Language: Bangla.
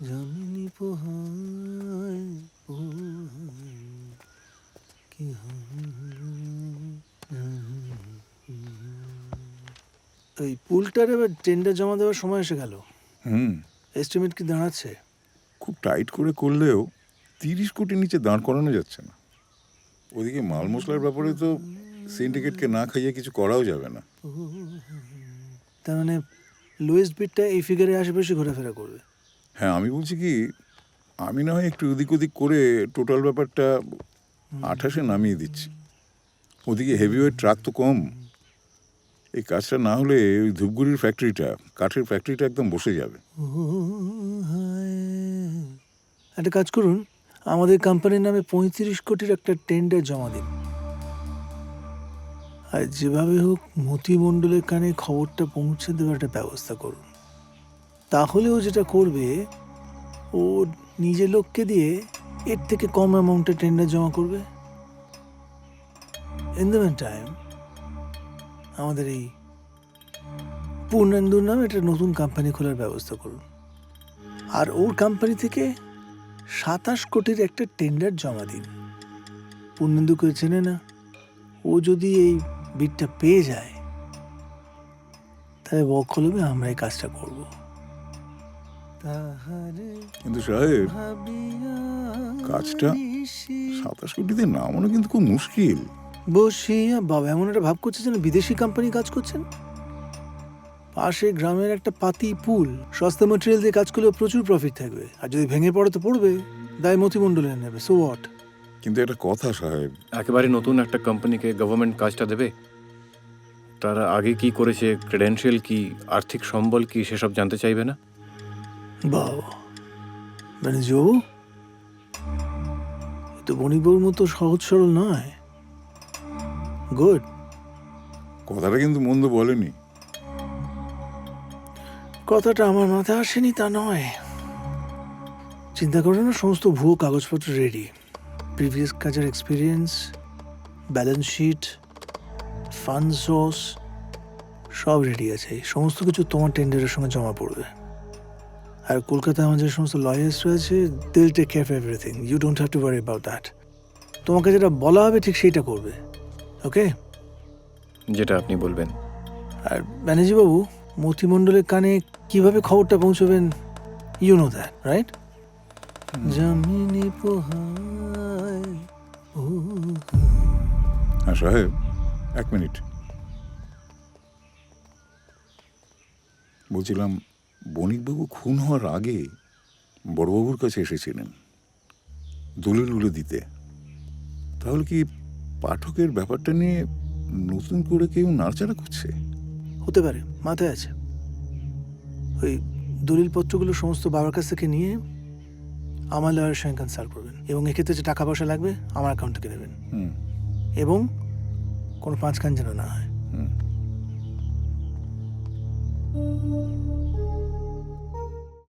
যামিনী পোহায় পোহায় কি এই পুলটার এবার টেন্ডার জমা দেওয়ার সময় এসে গেল। এস্টিমেট কি দাঁড়াচ্ছে? খুব টাইট করে করলেও 30 কোটির নিচে দাঁড় করানো যাচ্ছে না। ওদিকে মাল মশলার ব্যাপারে তো সিন্ডিকেটকে না খাইয়ে কিছু করাও যাবে না। তার মানে লোয়েস্ট বিটটা এই ফিগারে আশেপাশে ঘোরাফেরা করবে। হ্যাঁ, আমি বলছি কি, আমি না হয় একটু ওদিক ওদিক করে টোটাল ব্যাপারটা 28-এ নামিয়ে দিচ্ছি। ওদিকে হেভিওয়েট ট্রাক তো কম। এই কাজটা না হলে ওই ধূপগুড়ির ফ্যাক্টরিটা, কাঠের ফ্যাক্টরিটা একদম বসে যাবে। একটা কাজ করুন, আমাদের কোম্পানির নামে 35 কোটির একটা টেন্ডার জমা দিন। আর যেভাবে হোক মতি মণ্ডলের কানে খবরটা পৌঁছে দেওয়ার একটা ব্যবস্থা করুন। তাহলে ও যেটা করবে, ও নিজের লোককে দিয়ে এর থেকে কম অ্যামাউন্টে টেন্ডার জমা করবে। ইন দ্য মেন টাইম আমাদের এই পূর্ণেন্দুর নামে একটা নতুন কোম্পানি খোলার ব্যবস্থা করুন। আর ওর কোম্পানি থেকে 27 কোটির একটা টেন্ডার জমা দিন। পূর্ণেন্দুকে চেনে না, ও যদি এই বিটটা পেয়ে যায় তাহলে বকলমে আমরা এই কাজটা করব। কিন্তু সাহেব, কাজটা 27 কোটিতে নামানো কিন্তু খুব মুশকিল। বসিয়া বাবা এমন একটা ভাব করছে যেন বিদেশি কোম্পানি কাজ করছেন। পাশে গ্রামের একটা পাতি পুল, সস্তা মেটেরিয়াল দিয়ে কাজ করলেও প্রচুর প্রফিট থাকবে। আর যদি ভেঙে পড়ে তো পড়বে, দায় মতিমণ্ডলে নেবে। So what? কিন্তু একটা কথা সাহেব, একেবারে নতুন একটা কোম্পানিকে গভর্নমেন্ট কাজটা দেবে? তারা আগে কি করেছে, ক্রেডেনশিয়াল কি, আর্থিক সম্বল কি, সেসব জানতে চাইবে না? বাবা মানে জো তো বণিকবাবুর মতো সহজ সরল নয়। গুড। কথাটা কিন্তু মন্দ বলেনি। কথাটা আমার মাথায় আসেনি তা নয়। চিন্তা করে না, সমস্ত ভুয়ো কাগজপত্র রেডি, প্রিভিয়াস কাজের experience, balance sheet, fund source সব রেডি আছে। সমস্ত কিছু তোমার টেন্ডারের সঙ্গে জমা পড়বে। আর কলকাতায় আমার যে সমস্ত লয়ার্স রয়েছে, they will take care of everything. You don't have to worry about that. তোমাকে যেটা বলা হবে ঠিক সেইটা করবে। ওকে? যেটা আপনি বলবেন। আর ব্যানার্জিবাবু, মতিমণ্ডলের কানে কিভাবে খবরটা পৌঁছবেন, ইউ নো দ্যাট, রাইট? জামিনী পোহায় হ্যাঁ সাহেব, 1 মিনিট বলছিলাম, বণিকবাবু খুন হওয়ার আগে বড়বাবুর কাছে এসেছিলেন দলিলগুলো দিতে। তাহলে কি পাঠকের ব্যাপারটা নিয়ে নতুন করে কেউ নাড়াচাড়া করছে? হতে পারে, মাথায় আছে। ওই দলিলপত্রগুলো সমস্ত বাবার কাছ থেকে নিয়ে আমার লয়ারের সঙ্গে কনসাল্ট করবেন, এবং এক্ষেত্রে যে টাকা পয়সা লাগবে আমার অ্যাকাউন্ট থেকে দেবেন, এবং কোনো পাঁচখান যেন না হয়।